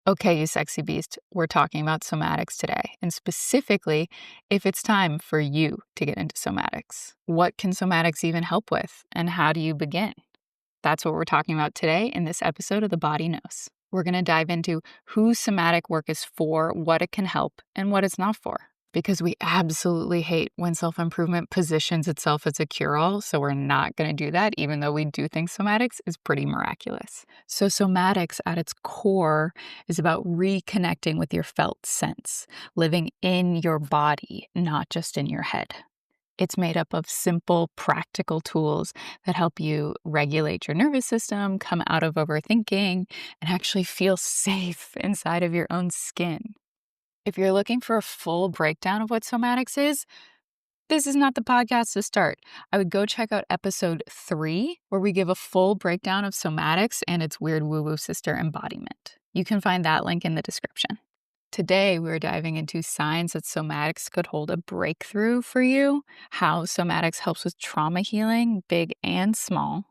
Okay, you sexy beast, we're talking about somatics today, and specifically if it's time for you to get into somatics. What can somatics even help with, and how do you begin? That's what we're talking about today in this episode of The Body Knows. We're going to dive into who somatic work is for, what it can help, and what it's not for. Because we absolutely hate when self improvement positions itself as a cure all. So we're not going to do that, even though we do think somatics is pretty miraculous. So, somatics at its core is about reconnecting with your felt sense, living in your body, not just in your head. It's made up of simple, practical tools that help you regulate your nervous system, come out of overthinking, and actually feel safe inside of your own skin. If you're looking for a full breakdown of what somatics is, this is not the podcast to start. I would go check out episode 3, where we give a full breakdown of somatics and its weird woo-woo sister embodiment. You can find that link in the description. Today, we're diving into signs that somatics could hold a breakthrough for you, how somatics helps with trauma healing, big and small,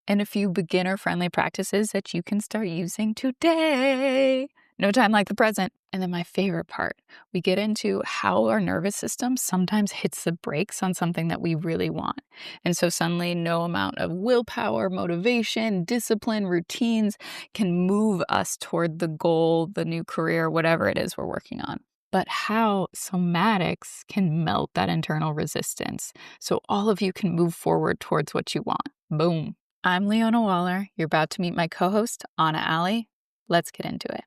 and a few beginner-friendly practices that you can start using today. No time like the present. And then my favorite part, we get into how our nervous system sometimes hits the brakes on something that we really want. And so suddenly no amount of willpower, motivation, discipline, routines can move us toward the goal, the new career, whatever it is we're working on. But how somatics can melt that internal resistance so all of you can move forward towards what you want. Boom. I'm Leona Waller. You're about to meet my co-host, Ally. Let's get into it.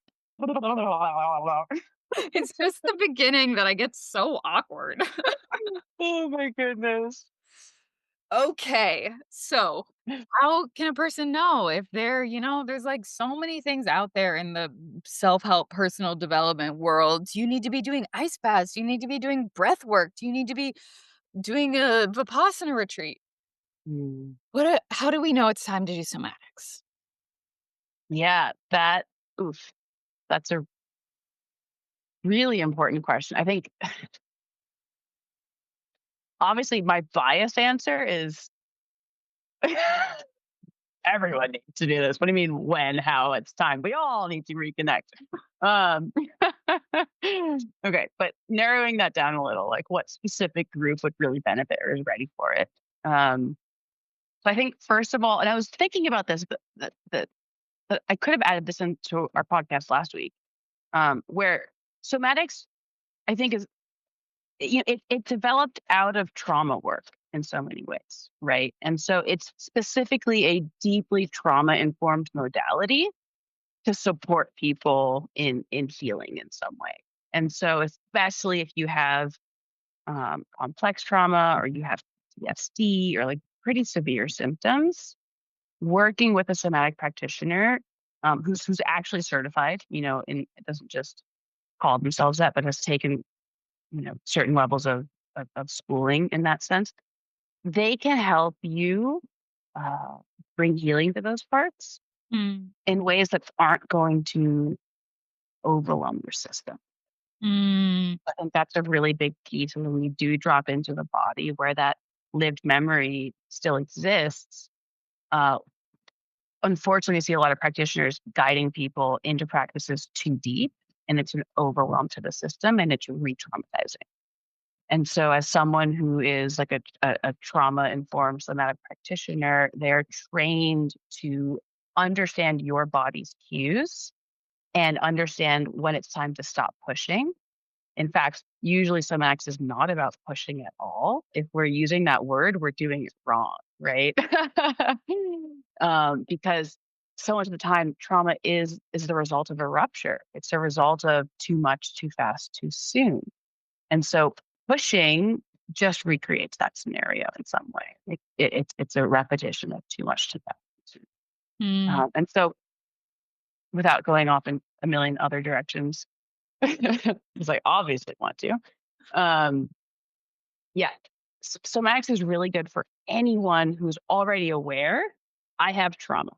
It's just the beginning that I get so awkward. Oh my goodness. Okay, so how can a person know if there's like so many things out there in the self-help personal development world. You need to be doing ice baths, you need to be doing breath work, you need to be doing a Vipassana retreat. Mm. How do we know it's time to do somatics? Yeah, oof, that's a really important question. I think obviously my biased answer is everyone needs to do this. What do you mean when, how, it's time? We all need to reconnect. Um, okay, but narrowing that down a little, like what specific group would really benefit or is ready for it? So I think first of all, and I was thinking about this, but I could have added this into our podcast last week, where somatics, I think, is it developed out of trauma work in so many ways, right? And so it's specifically a deeply trauma informed modality to support people in healing in some way. And so, especially if you have complex trauma or you have PTSD or like pretty severe symptoms, working with a somatic practitioner who's actually certified, and it doesn't just call themselves that, but has taken, certain levels of schooling in that sense, they can help you uh, bring healing to those parts Mm. in ways that aren't going to overwhelm your system. Mm. I think that's a really big piece when we do drop into the body where that lived memory still exists. Uh, Unfortunately, I see a lot of practitioners guiding people into practices too deep, and it's an overwhelm to the system, and it's re-traumatizing. And so, as someone who is like a trauma informed somatic practitioner, they're trained to understand your body's cues and understand when it's time to stop pushing. In fact, usually somatics is not about pushing at all. If we're using that word, we're doing it wrong, right? Because so much of the time, trauma is the result of a rupture. It's a result of too much, too fast, too soon. And so pushing just recreates that scenario in some way. It's a repetition of too much to fast. Too soon. Mm. And so, without going off in a million other directions, because I obviously want to, um, yeah, somatics is really good for anyone who's already aware I have trauma.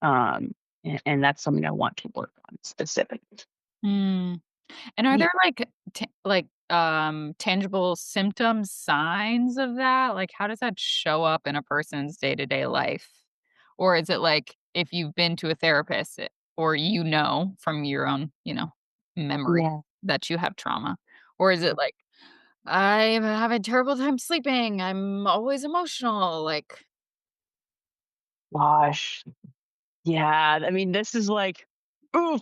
Um, and that's something I want to work on specifically. Mm. And are Yeah. there tangible symptoms, signs of that? Like, how does that show up in a person's day-to-day life? Or is it like if you've been to a therapist, or from your own, memory Yeah. that you have trauma? Or is it like, "I'm having a terrible time sleeping, I'm always emotional," like Gosh. Yeah. I mean, this is like, ooh,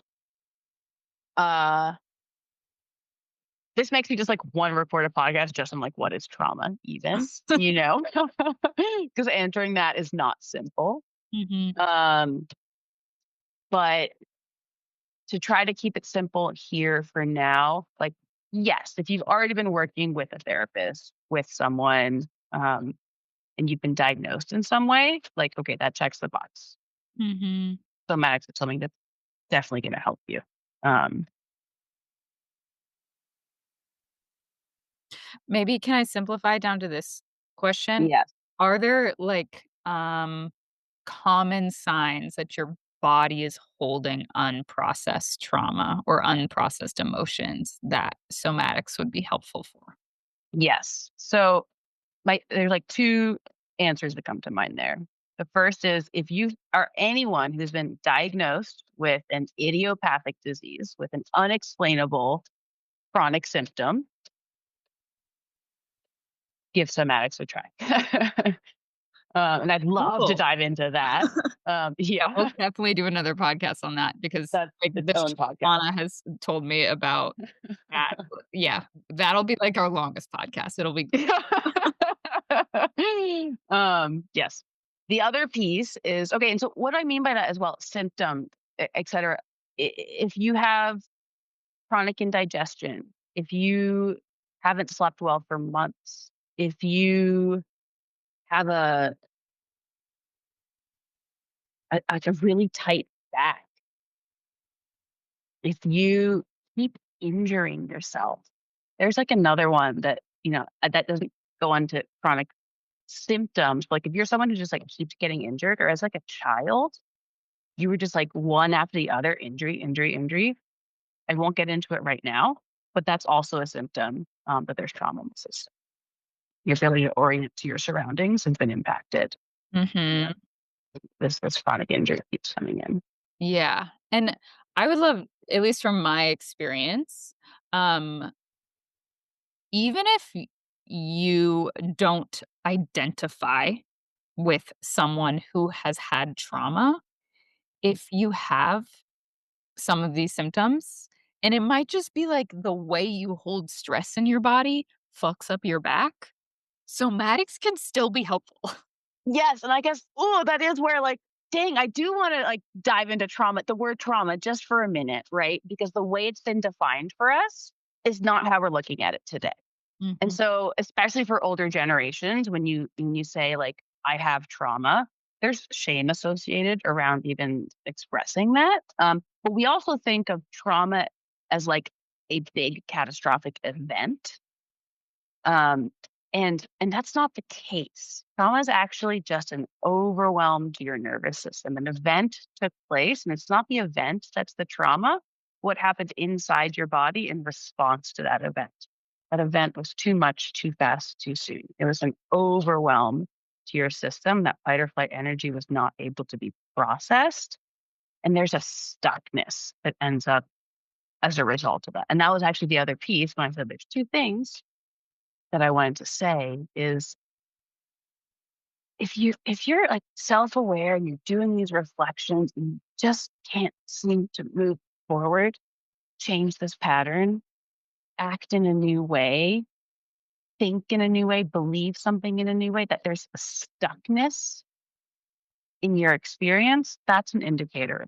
uh, this makes me just like want to record a podcast just on like what is trauma even, you know? Because answering that is not simple. Mhm, Um, but to try to keep it simple here for now, like, yes, if you've already been working with a therapist, with someone, um, and you've been diagnosed in some way, like, okay, that checks the box. mhm. Somatics is something that's definitely going to help you. Um, Maybe can I simplify down to this question? yes, Are there, like, common signs that your body is holding unprocessed trauma or unprocessed emotions that somatics would be helpful for? yes. So there's like two answers that come to mind there. The first is if you are anyone who's been diagnosed with an idiopathic disease, with an unexplainable chronic symptom, give somatics a try. And I'd love to Cool. dive into that. Yeah, we'll Yeah, definitely do another podcast on that because, that's like, its this own podcast. Shauna has told me about that. Yeah, that'll be, like, our longest podcast. It'll be Yes. The other piece is okay. And so, what do I mean by that as well? Symptom, etc. If you have chronic indigestion, if you haven't slept well for months, if you have a really tight back, if you keep injuring yourself, there's like another one that that doesn't go into chronic symptoms. Like if you're someone who just like keeps getting injured, or as like a child, you were just like one after the other, injury, injury, injury. I won't get into it right now, but that's also a symptom that there's trauma in the system. Your ability to orient to your surroundings has been impacted. Mhm. And this chronic injury keeps coming in. Yeah, and I would love, at least from my experience, um, even if you don't identify with someone who has had trauma, if you have some of these symptoms, and it might just be like the way you hold stress in your body fucks up your back, somatics can still be helpful. Yes, and I guess, oh, that is where, like, dang, I do wanna, like, dive into trauma, the word trauma, just for a minute, right? Because the way it's been defined for us is not how we're looking at it today. And Mhm. so, especially for older generations, when you say, like, "I have trauma," there's shame associated around even expressing that, but we also think of trauma as, like, a big catastrophic event. Um, and that's not the case. Trauma is actually just an overwhelm to your nervous system. An event took place, and it's not the event that's the trauma. What happened inside your body in response to that event? That event was too much, too fast, too soon. It was an overwhelm to your system. That fight or flight energy was not able to be processed. And there's a stuckness that ends up as a result of that. And that was actually the other piece when I said there's two things that I wanted to say is if you're like self-aware and you're doing these reflections and you just can't seem to move forward, change this pattern, act in a new way, think in a new way, believe something in a new way, that there's a stuckness in your experience, that's an indicator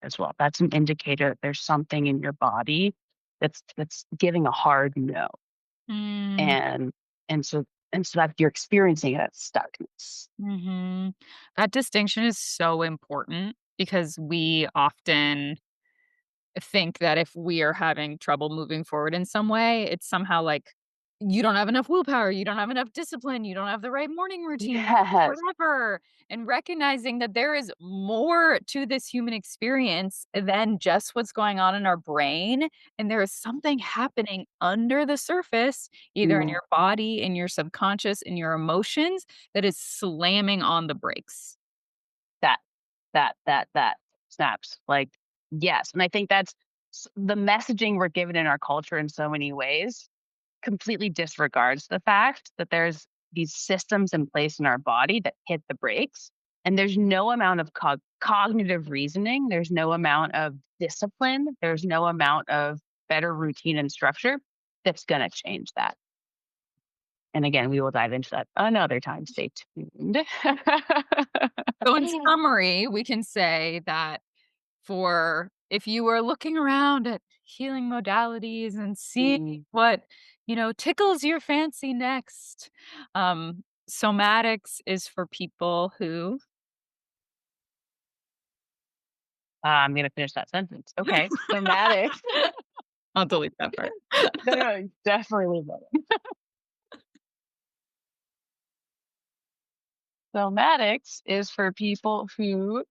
as well. That's an indicator that there's something in your body that's giving a hard no. Mm, And and so that you're experiencing that stuckness. mhm. That distinction is so important because we often think that if we are having trouble moving forward in some way, it's somehow like you don't have enough willpower, you don't have enough discipline, you don't have the right morning routine, Yes. whatever. And recognizing that there is more to this human experience than just what's going on in our brain. And there is something happening under the surface, either in Yeah. your body, in your subconscious, in your emotions, that is slamming on the brakes. That that snaps. Like, Yes, and I think that's the messaging we're given in our culture in so many ways completely disregards the fact that there's these systems in place in our body that hit the brakes. And there's no amount of cognitive reasoning, there's no amount of discipline, there's no amount of better routine and structure that's going to change that. And again, we will dive into that another time. Stay tuned. So, in summary, we can say that for if you were looking around at healing modalities and seeing Mm. what, tickles your fancy next, somatics is for people who I'm going to finish that sentence. Okay. Somatics. I'll delete that part. No, no, definitely leave that. Somatics is for people who,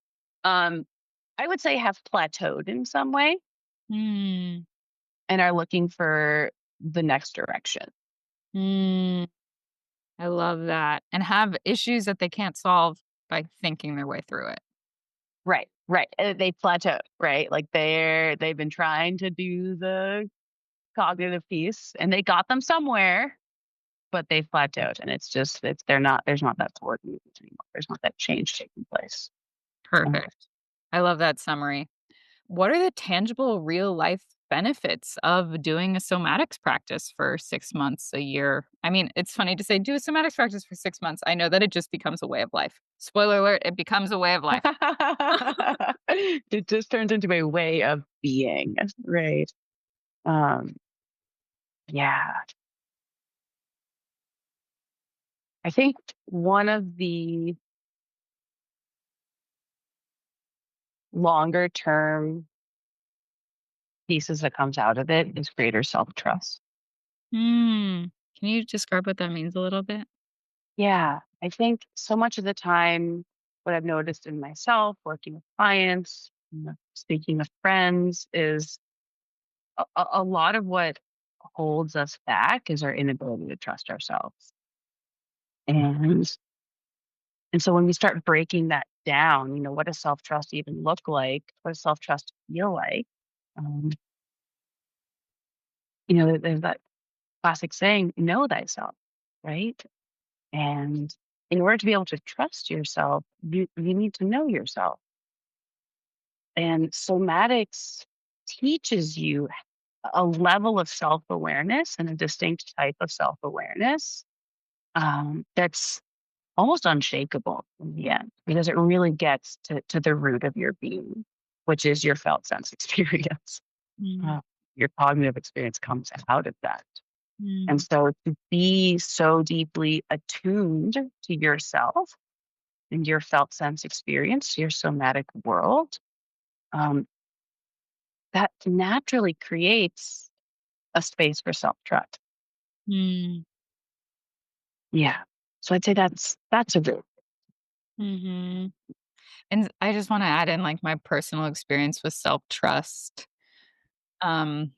um, I would say, have plateaued in some way Mm, and are looking for the next direction. mm, I love that, and have issues that they can't solve by thinking their way through it. Right, right. They plateaued, right? Like they've been trying to do the cognitive piece and they got them somewhere, but they've plateaued. And it's they're not there's not that forward movement anymore. There's not that change taking place. Uh, Perfect. I love that summary. What are the tangible real life benefits of doing a somatics practice for 6 months, a year? I mean, it's funny to say do a somatics practice for 6 months. I know that it just becomes a way of life. Spoiler alert, it becomes a way of life. it just turns into a way of being, right? Um, yeah. I think one of the longer term pieces that comes out of it is greater self trust. Hmm. Can you describe what that means a little bit? Yeah. I think so much of the time, what I've noticed in myself, working with clients, speaking with friends, is a lot of what holds us back is our inability to trust ourselves. And so when we start breaking that down, what does self trust even look like? What does self trust feel like? Um, there's that classic saying, know thyself, right? And in order to be able to trust yourself, you need to know yourself. And somatics teaches you a level of self awareness and a distinct type of self awareness that's almost unshakable in the end because it really gets to the root of your being, which is your felt sense experience. Mm, Uh, your cognitive experience comes out of that. And mm, so to be so deeply attuned to yourself and your felt sense experience, your somatic world, um, that naturally creates a space for self trust. mm, Yeah. So I'd say that's a good. mhm. And I just wanna add in, like, my personal experience with self-trust. Um,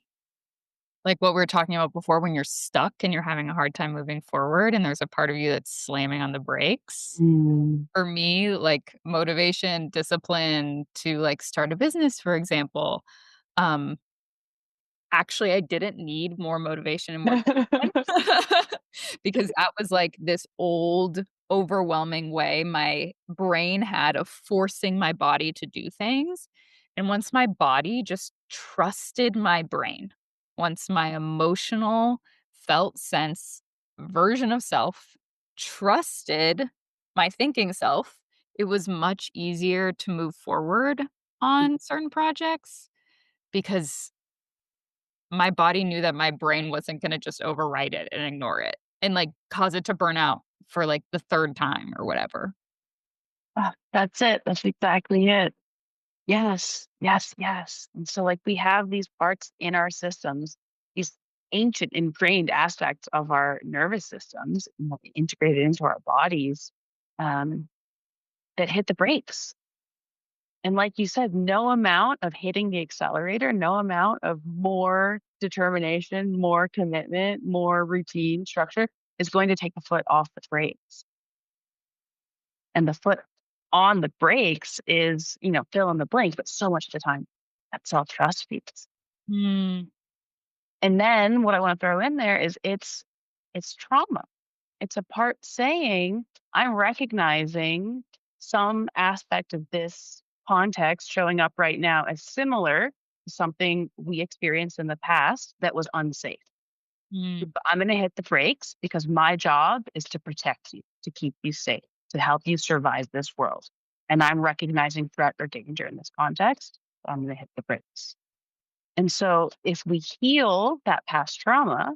like what we were talking about before when you're stuck and you're having a hard time moving forward and there's a part of you that's slamming on the brakes. Mm. For me, like, motivation, discipline to, like, start a business, for example, um, actually, I didn't need more motivation and more because that was, like, this old, overwhelming way my brain had of forcing my body to do things, and once my body just trusted my brain, once my emotional, felt sense version of self trusted my thinking self, it was much easier to move forward on certain projects because my body knew that my brain wasn't gonna just override it and ignore it and, like, cause it to burn out for, like, the 3rd time or whatever. That's it. That's exactly it. Yes, yes, yes. And so, like, we have these parts in our systems, these ancient ingrained aspects of our nervous systems integrated into our bodies um, that hit the brakes. And like you said, no amount of hitting the accelerator, no amount of more determination, more commitment, more routine structure is going to take the foot off the brakes. And the foot on the brakes is, fill in the blank, but so much of the time. that self-trust piece. Mm, And then what I want to throw in there is it's trauma. It's a part saying, I'm recognizing some aspect of this context showing up right now as similar to something we experienced in the past that was unsafe. mm, But I'm going to hit the brakes because my job is to protect you, to keep you safe, to help you survive this world. And I'm recognizing threat or danger in this context. So I'm going to hit the brakes. And so if we heal that past trauma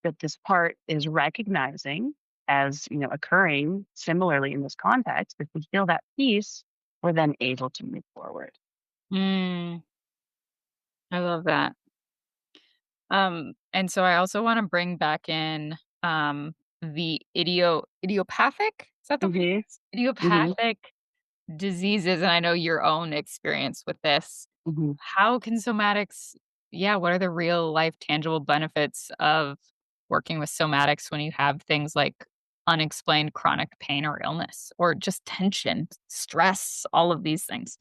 that this part is recognizing as, occurring similarly in this context, if we heal that piece, we're then able to move forward. mm. I love that. And so I also want to bring back in the idiopathic. Is that the word? Mhm. Mhm. Idiopathic diseases, and I know your own experience with this. Mhm. How can somatics, yeah, what are the real life tangible benefits of working with somatics when you have things like unexplained chronic pain or illness or just tension, stress, all of these things?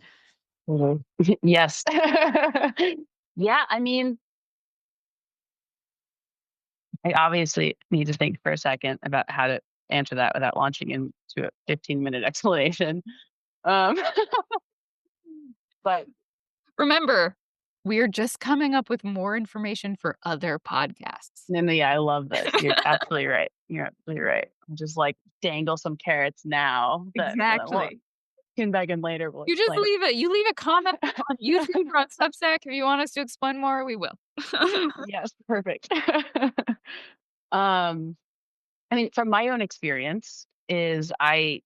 Mhm. Yes. Yeah, I mean, I obviously need to think for a second about how to answer that without launching into a 15-minute explanation. Um, but Remember, we're just coming up with more information for other podcasts. no, no, yeah, I love this. You're absolutely right. You're absolutely right. I'll just like dangle some carrots now that we'll Exactly. tune back in later. We'll You just explain leave it. You leave a comment on YouTube it. or on Substack. If you want us to explain more, we will. Yes, perfect. um, I mean, from my own experience, is I've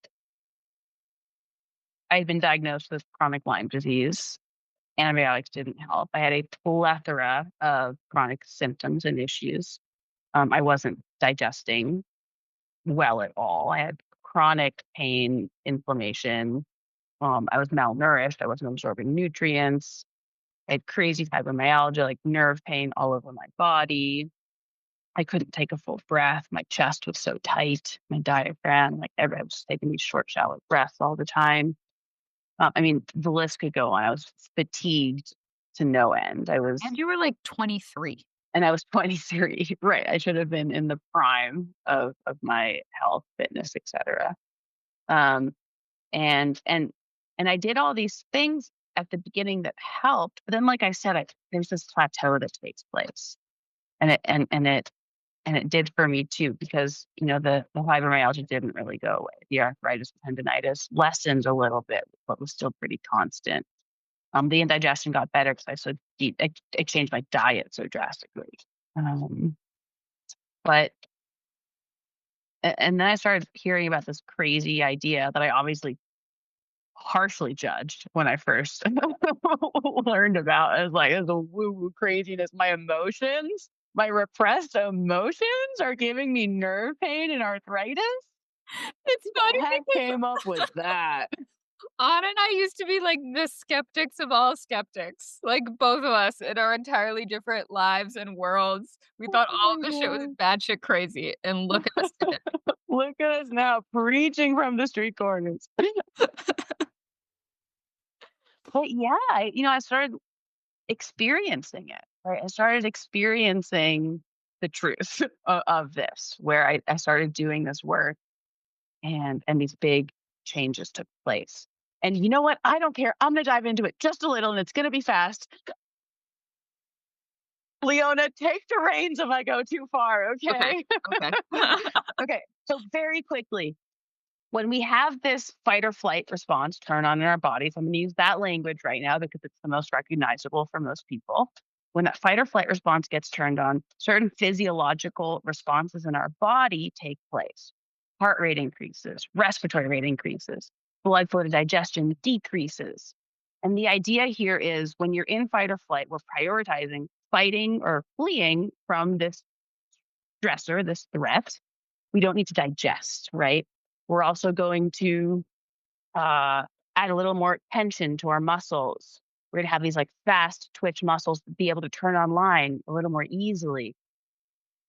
been diagnosed with chronic Lyme disease. Antibiotics didn't help. I had a plethora of chronic symptoms and issues. I wasn't digesting well at all. I had chronic pain, inflammation. I was malnourished. I wasn't absorbing nutrients. I had crazy fibromyalgia, like nerve pain all over my body. I couldn't take a full breath. My chest was so tight, my diaphragm, like I was taking these short, shallow breaths all the time. I mean, the list could go on. I was fatigued to no end. And you were like 23. And I was 23. Right. I should have been in the prime of my health, fitness, etc. Um, and I did all these things at the beginning that helped. But then, like I said, there's this plateau that takes place, and it did for me too because the fibromyalgia didn't really go away. The arthritis, tendonitis lessened a little bit, but was still pretty constant. The indigestion got better because I changed my diet so drastically. Um, but and then I started hearing about this crazy idea that I obviously harshly judged when I first learned about. I was like, "It's a woo-woo craziness." My emotions, my repressed emotions are giving me nerve pain and arthritis? It's Who funny the heck because came up with that? Anna and I used to be like the skeptics of all skeptics. Like both of us in our entirely different lives and worlds. We Oh thought all of my this shit was god. batshit crazy. And look at us today. Look at us now preaching from the street corners. But yeah, I started experiencing it, right? I started experiencing the truth of this, where I started doing this work and these big changes took place. And you know what? I don't care. I'm going to dive into it just a little and it's going to be fast. Leona, take the reins if I go too far, Okay. okay? Okay. Okay. So, very quickly, when we have this fight or flight response turn on in our bodies, I'm going to use that language right now because it's the most recognizable for most people. When that fight or flight response gets turned on, certain physiological responses in our body take place. Heart rate increases, respiratory rate increases, blood flow to digestion decreases. And the idea here is when you're in fight or flight, we're prioritizing fighting or fleeing from this stressor, this threat. We don't need to digest, right? We're also going to add a little more tension to our muscles. We're going to have these like fast twitch muscles to be able to turn online a little more easily.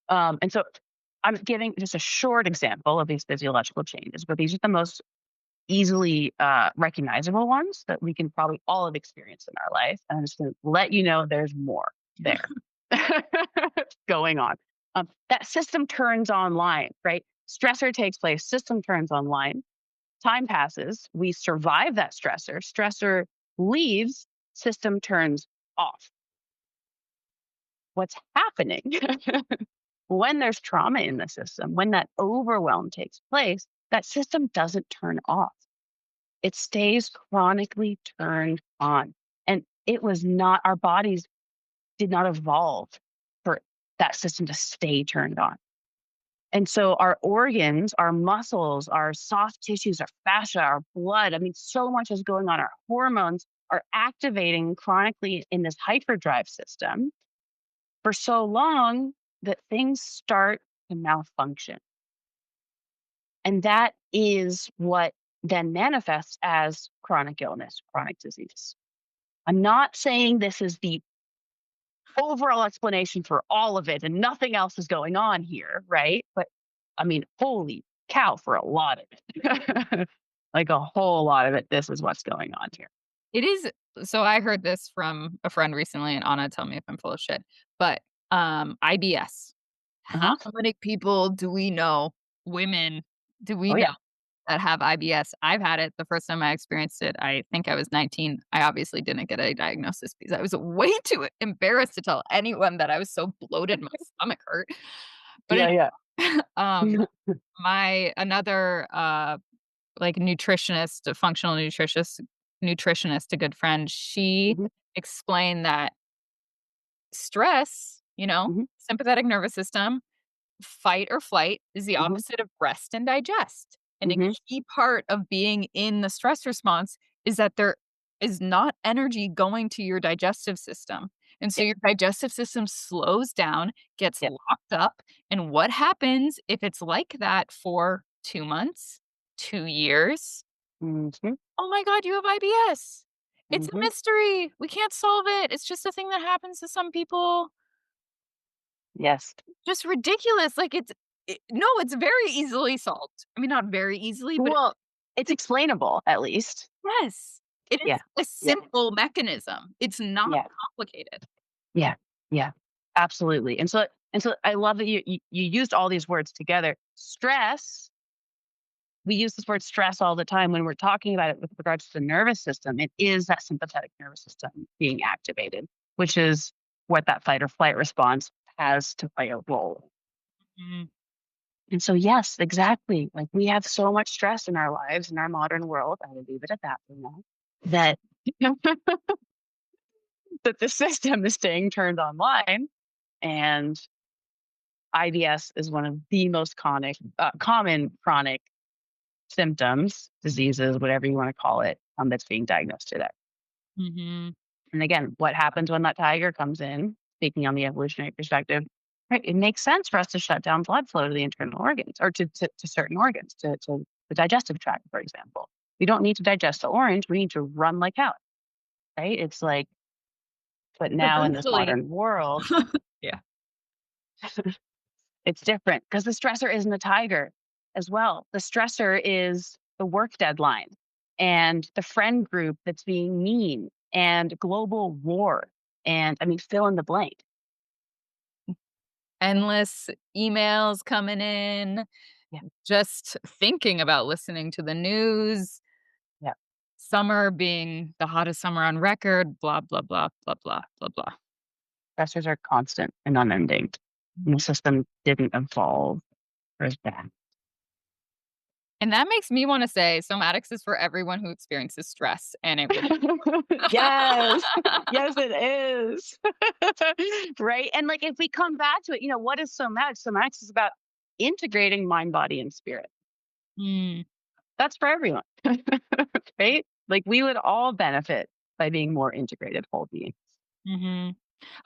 And so I'm giving just a short example of these physiological changes, but these are the most easily recognizable ones that we can probably all have experienced in our life. And I'm just going to let you know there's more there going on. That system turns online, right? Stressor takes place, system turns online, time passes, we survive that stressor, stressor leaves, system turns off. What's happening when there's trauma in the system, when that overwhelm takes place, that system doesn't turn off. It stays chronically turned on. And it was not, our bodies did not evolve for that system to stay turned on. And so our organs, our muscles, our soft tissues, our fascia, our blood, I mean, so much is going on. Our hormones are activating chronically in this hyperdrive system for so long that things start to malfunction. And that is what then manifests as chronic illness, chronic disease. I'm not saying this is the overall explanation for all of it and nothing else is going on here, right? But I mean, holy cow, for a lot of it, like a whole lot of it, this is what's going on here. It is so I heard this from a friend recently, and Anna, tell me if I'm full of shit, but, IBS. Uh How huh. many people do we know, women, do we Oh, know yeah. that have IBS? I've had it the first time I experienced it, I think I was 19. I obviously didn't get a diagnosis because I was way too embarrassed to tell anyone that I was so bloated, my stomach hurt. But Yeah. it Yeah. my another, like, nutritionist, a functional nutritionist, a good friend, she Hmm. explained that stress, Hmm. sympathetic nervous system, fight or flight is the Hmm. opposite of rest and digest. And a Hmm. key part of being in the stress response is that there is not energy going to your digestive system. And so Yeah. your digestive system slows down, gets Yeah. locked up. And what happens if it's like that for 2 months, 2 years? Hmm. Oh my God, you have IBS. It's a Hmm. mystery. We can't solve it. It's just a thing that happens to some people. Yes. Just ridiculous, like, no, it's very easily solved. I mean, not very easily, but Well, it's it's explainable at least. yes, it Yeah. is a Yeah. simple mechanism. It's not Yeah. complicated. Yeah. Yeah. Absolutely. And so I love that you used all these words together. Stress, we use this word stress all the time when we're talking about it with regards to the nervous system. It is that sympathetic nervous system being activated, which is what that fight or flight response has to play a role. Mhm, And so, yes, exactly. Like we have so much stress in our lives, in our modern world. I will leave it at that for now. That that the system is staying turned online, and IBS is one of the most common chronic symptoms, diseases, whatever you want to call it, that's being diagnosed today. mhm. And again, what happens when that tiger comes in, speaking on the evolutionary perspective, right? It makes sense for us to shut down blood flow to the internal organs or to certain organs, to the digestive tract, for example. We don't need to digest the orange. We need to run like hell, right? It's like, but But now in this eventually modern world, yeah. it's different because the stressor isn't a tiger as well. The stressor is the work deadline and the friend group that's being mean and global war. And I mean, fill in the blank. Endless emails coming in, Yeah. just thinking about listening to the news, Yeah. summer being the hottest summer on record, blah, blah, blah, blah, blah, blah, blah. Stressors are constant and unending. And the system didn't evolve for that. And that makes me wanna say somatics is for everyone who experiences stress, and it will Yes. Yes, it is. Right? And like if we come back to it, what is somatics? Somatics is about integrating mind, body, and spirit. Mm, That's for everyone. Right? Like we would all benefit by being more integrated whole beings. mhm.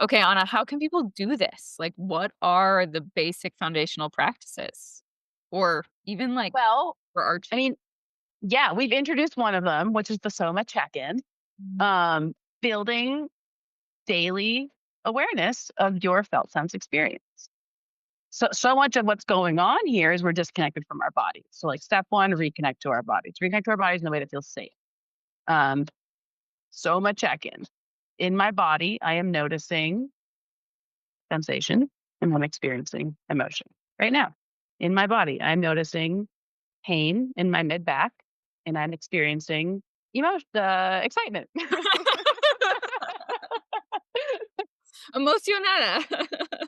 Okay, Anna, how can people do this? Like, what are the basic foundational practices? Or even, like, Well, for our I mean, yeah, we've introduced one of them, which is the Soma check-in. Mhm. Um, building daily awareness of your felt sense experience. so much of what's going on here is we're disconnected from our bodies. So like step one, reconnect to our bodies. Reconnect to our bodies in a way that feels safe. Um, Soma check-in. In my body, I am noticing sensation and I'm experiencing emotion right now. In my body, I'm noticing pain in my mid back and I'm experiencing excitement. Emocionada.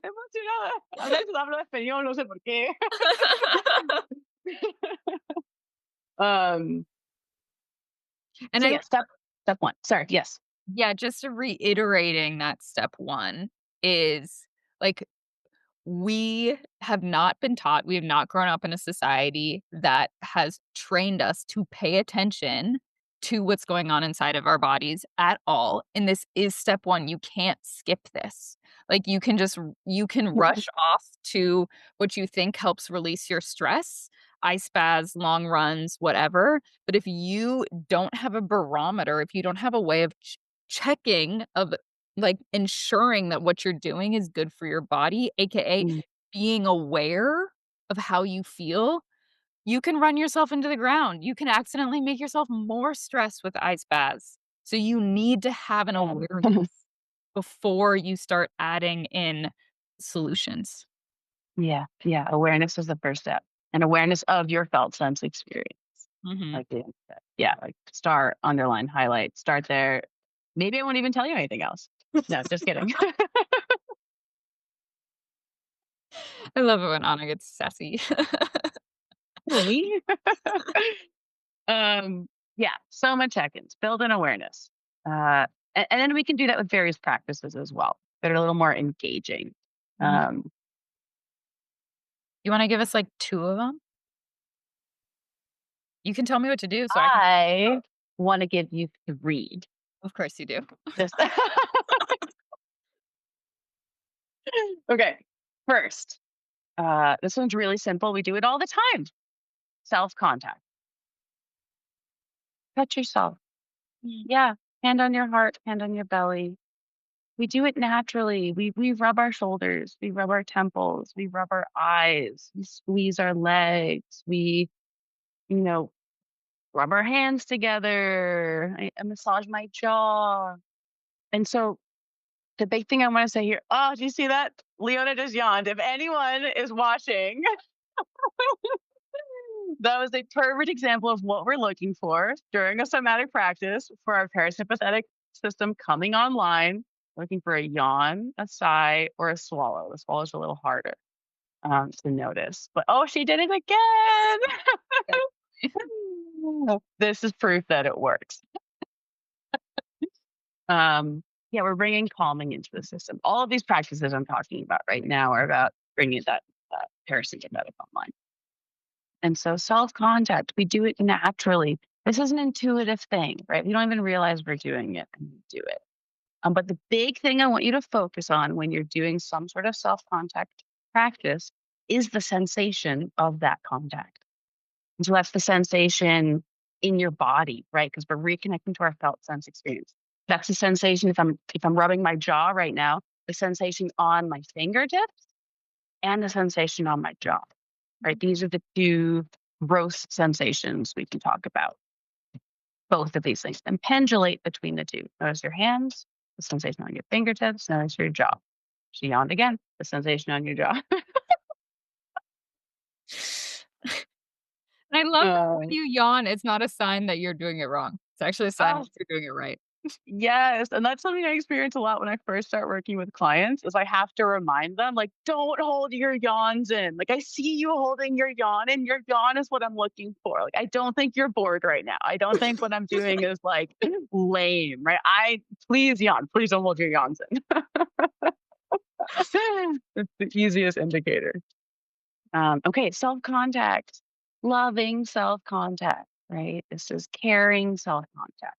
Emocionada. A veces hablo español, no sé por qué. um, And so I yeah, step one. Sorry, yes. Yeah, just reiterating that step 1 is, like, we have not grown up in a society that has trained us to pay attention to what's going on inside of our bodies at all, and this is step 1, you can't skip this. Like, you can rush off to what you think helps release your stress, ice baths, long runs, whatever, but if you don't have a barometer, if you don't have a way of checking, of, like, ensuring that what you're doing is good for your body, AKA Mm, being aware of how you feel, you can run yourself into the ground. You can accidentally make yourself more stressed with ice baths. So you need to have an yeah. awareness before you start adding in solutions. Yeah, yeah. Awareness is the first step, and awareness of your felt sense experience. Mhm. Like Dan said. Yeah, like start, underline, highlight, start there. Maybe I won't even tell you anything else. No, just kidding. I love it when Anna gets sassy. We. um, yeah, soma check-ins, build an awareness. And then we can do that with various practices as well that are a little more engaging. Mhm. Um, You wanna give us, like, 2 of them? You can tell me what to do so I can. I want to give you three. Of course you do. Just okay. First, this one's really simple. We do it all the time. Self contact. Touch yourself. Mm. Yeah. Hand on your heart, hand on your belly. We do it naturally. We rub our shoulders, we rub our temples, we rub our eyes, we squeeze our legs, we, you know, rub our hands together. I massage my jaw. And so the big thing I want to say here, oh, do you see that? Leona just yawned. If anyone is watching, that was a perfect example of what we're looking for during a somatic practice for our parasympathetic system coming online. Looking for a yawn, a sigh, or a swallow. The swallow is a little harder to notice. But oh, she did it again. This is proof that it works. Um, yeah, we're bringing calming into the system. All of these practices I'm talking about right now are about bringing that parasympathetic online. And so self contact, we do it naturally. This is an intuitive thing, right? We don't even realize we're doing it and we do it. But the big thing I want you to focus on when you're doing some sort of self contact practice is the sensation of that contact. And so that's the sensation in your body, right? Because we're reconnecting to our felt sense experience. That's the sensation if I'm rubbing my jaw right now, the sensation on my fingertips and the sensation on my jaw. Right? These are the two gross sensations we can talk about. Both of these things. And pendulate between the two. Notice your hands, the sensation on your fingertips, notice your jaw. She yawned again, the sensation on your jaw. And I love that uh, when you yawn, it's not a sign that you're doing it wrong. It's actually a sign oh, that you're doing it right. yes. And that's something I experience a lot when I first start working with clients is I have to remind them, like, don't hold your yawns in. Like I see you holding your yawn and your yawn is what I'm looking for. Like I don't think you're bored right now. I don't think what I'm doing is like lame, right? I please yawn. Please don't hold your yawns in. It's the easiest indicator. Okay, self contact, loving self contact, right? This is caring self contact.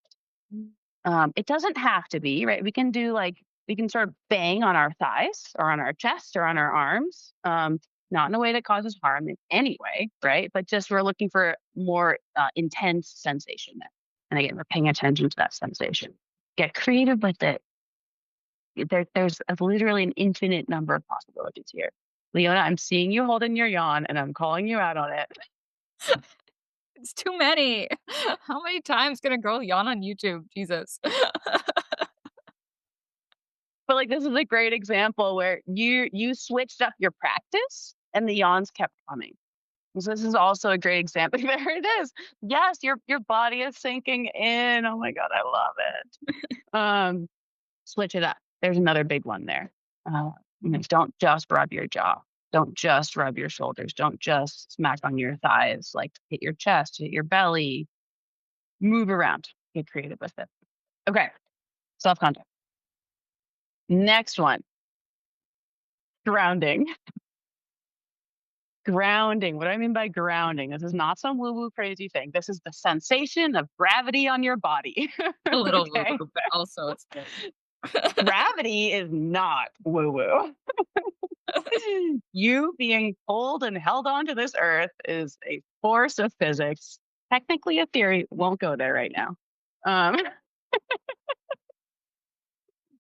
It doesn't have to be, right? We can do like, we can sort of bang on our thighs or on our chest or on our arms, not in a way that causes harm in any way, right? But just we're looking for more intense sensation there. And again, we're paying attention to that sensation. Get creative with it. There's literally an infinite number of possibilities here. Leona, I'm seeing you holding your yawn and I'm calling you out on it. It's too many. How many times can a girl yawn on YouTube? Jesus. But like this is a great example where you switched up your practice and the yawns kept coming. So this is also a great example. There it is. Yes, your body is sinking in. Oh my god, I love it. Switch it up. There's another big one there. Uh, don't just rub your jaw. Don't just rub your shoulders. Don't just smack on your thighs. Like hit your chest, hit your belly. Move around. Get creative with it. Okay, self contact. Next one, grounding. Grounding. What do I mean by grounding? This is not some woo woo crazy thing. This is the sensation of gravity on your body. A little Okay. woo-woo, but also it's good. Gravity is not woo woo. You being pulled and held onto this earth is a force of physics. Technically a theory. Won't go there right now. Um,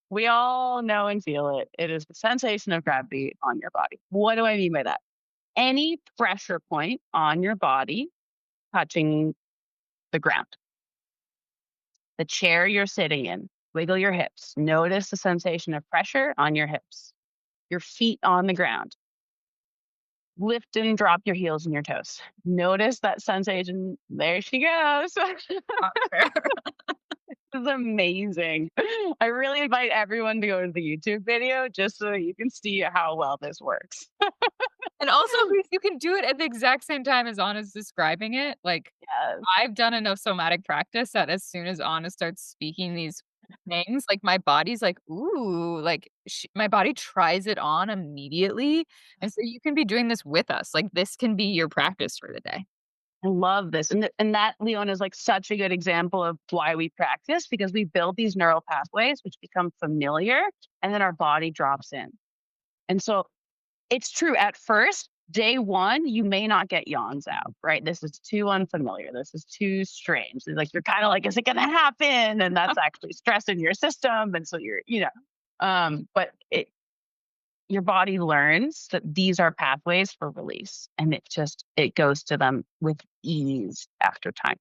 we all know and feel it. It is the sensation of gravity on your body. What do I mean by that? Any pressure point on your body touching the ground. The chair you're sitting in, wiggle your hips. Notice the sensation of pressure on your hips. Your feet on the ground. Lift and drop your heels and your toes. Notice that sensation. There she goes. Not fair. This is amazing. I really invite everyone to go to the YouTube video just so that you can see how well this works. And also, you can do it at the exact same time as Anna's describing it. Like, Yes. I've done enough somatic practice that as soon as Anna starts speaking these things, like, my body's like, "Ooh," like, my body tries it on immediately, and so you can be doing this with us. Like, this can be your practice for the day. I love this. And that, Leon, is like such a good example of why we practice because we build these neural pathways which become familiar and then our body drops in. And so it's true at first, day one, you may not get yawns out, right? This is too unfamiliar. This is too strange. It's like you're kind of like, is it gonna happen? And that's actually stress in your system. And so but your body learns that these are pathways for release and it goes to them with ease after time.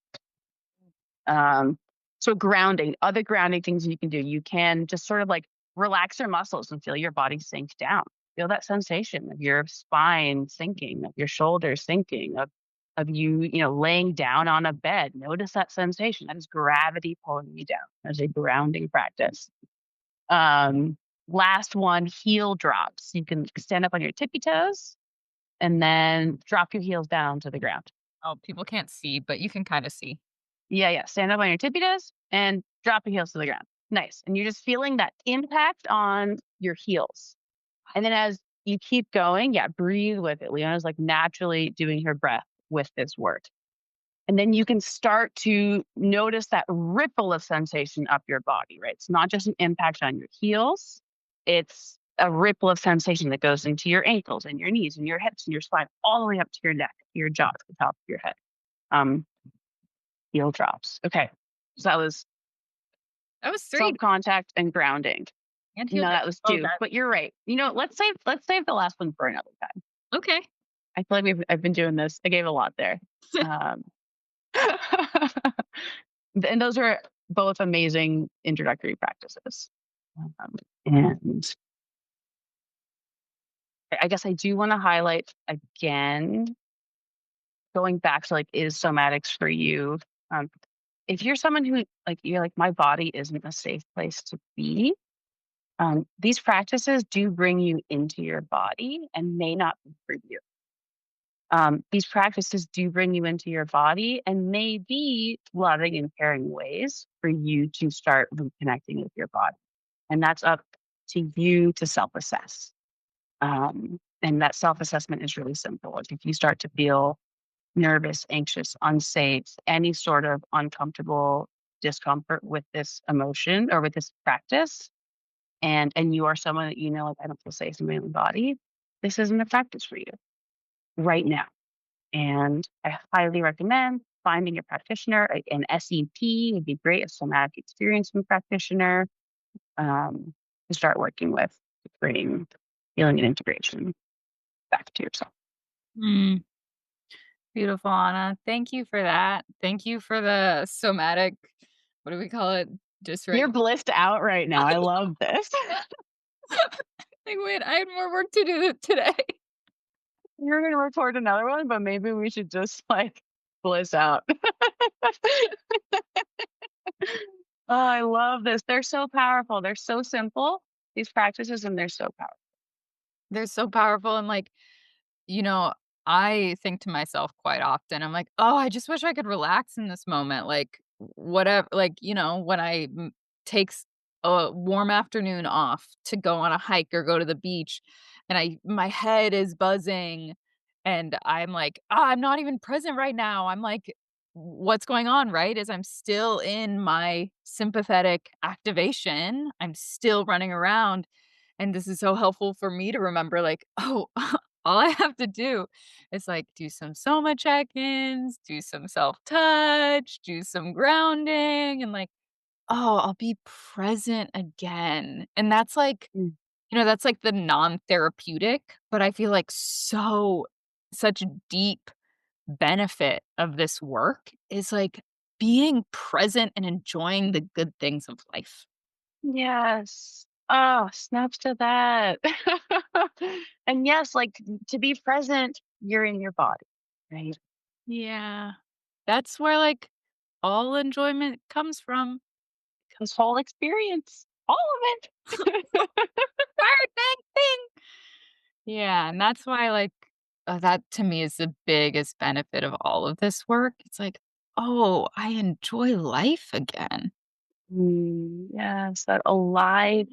So grounding, other grounding things you can do, you can just sort of like relax your muscles and feel your body sink down. Feel that sensation of your spine sinking, of your shoulders sinking, of you, laying down on a bed. Notice that sensation. That is gravity pulling you down. As a grounding practice. Last one, heel drops. You can stand up on your tippy toes and then drop your heels down to the ground. Oh, people can't see, but you can kinda see. Yeah, yeah. Stand up on your tippy toes and drop your heels to the ground. Nice. And you're just feeling that impact on your heels. And then as you keep going, yeah, breathe with it. Leona's like naturally doing her breath with this work. And then you can start to notice that ripple of sensation up your body, right? It's not just an impact on your heels, it's a ripple of sensation that goes into your ankles and your knees and your hips and your spine, all the way up to your neck, your jaw, to the top of your head. Um, Heel drops. Okay. So that was That was 3 self contact and grounding. and No, heel drop. that was Oh, two. that But you're right. Let's save the last one for another time. okay. I feel like I've been doing this. I gave a lot there. Um, and those are both amazing introductory practices. And I guess I do want to highlight again, going back to like, is somatics for you? Um, if you're someone who like, you're like, my body isn't a safe place to be, these practices do bring you into your body and may not be for you. These practices do bring you into your body and may be loving and caring ways for you to start reconnecting with your body. And that's up to you to self assess. And that self assessment is really simple. Like if you start to feel nervous, anxious, unsafe, any sort of uncomfortable discomfort with this emotion or with this practice, and you are someone that like, I don't feel safe in my own body, this isn't a practice for you right now. And I highly recommend finding a practitioner. An SEP would be great, a somatic experiencing practitioner, to start working with to bring healing and integration. back to yourself. Mm, beautiful, Anna. Thank you for that. Thank you for the somatic, what do we call it? You're Dysreg blissed out right now. I love this. like, wait, I had more work to do today. You're gonna record another one, but maybe we should just like bliss out. Oh, I love this. They're so powerful. They're so simple, these practices, and they're so powerful. They're so powerful and, like, you know, I think to myself quite often, I'm like, "Oh, I just wish I could relax in this moment." Like, whatever, like, when I takes a warm afternoon off to go on a hike or go to the beach, and my head is buzzing, and I'm like, I'm not even present right now." I'm like, what's going on, right? Is I'm still in my sympathetic activation. I'm still running around, and this is so helpful for me to remember, like, "Oh, all I have to do is, like, do some soma check-ins, do some self-touch, do some grounding, and, like, oh, I'll be present again." And that's like, Mm. that's like the non-therapeutic, but I feel like such deep benefit of this work is, like, being present and enjoying the good things of life. Yes. Oh, snaps to that. And yes, like to be present, you're in your body, right? Yeah. That's where, like, all enjoyment comes from. Because whole experience, all of it. Bird, bang, bing. Yeah, and that's why, like, that to me is the biggest benefit of all of this work. It's like, "Oh, I enjoy life again." Yes, that alive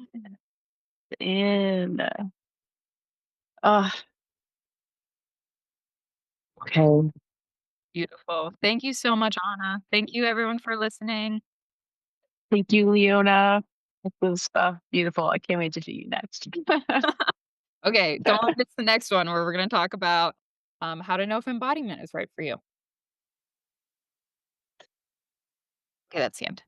in. Okay. Beautiful. Thank you so much, Anna. Thank you everyone for listening. Thank you, Leona. It was beautiful. I can't wait to see you next. Okay, don't miss the next one where we're gonna talk about, how to know if embodiment is right for you. Okay, that's the end.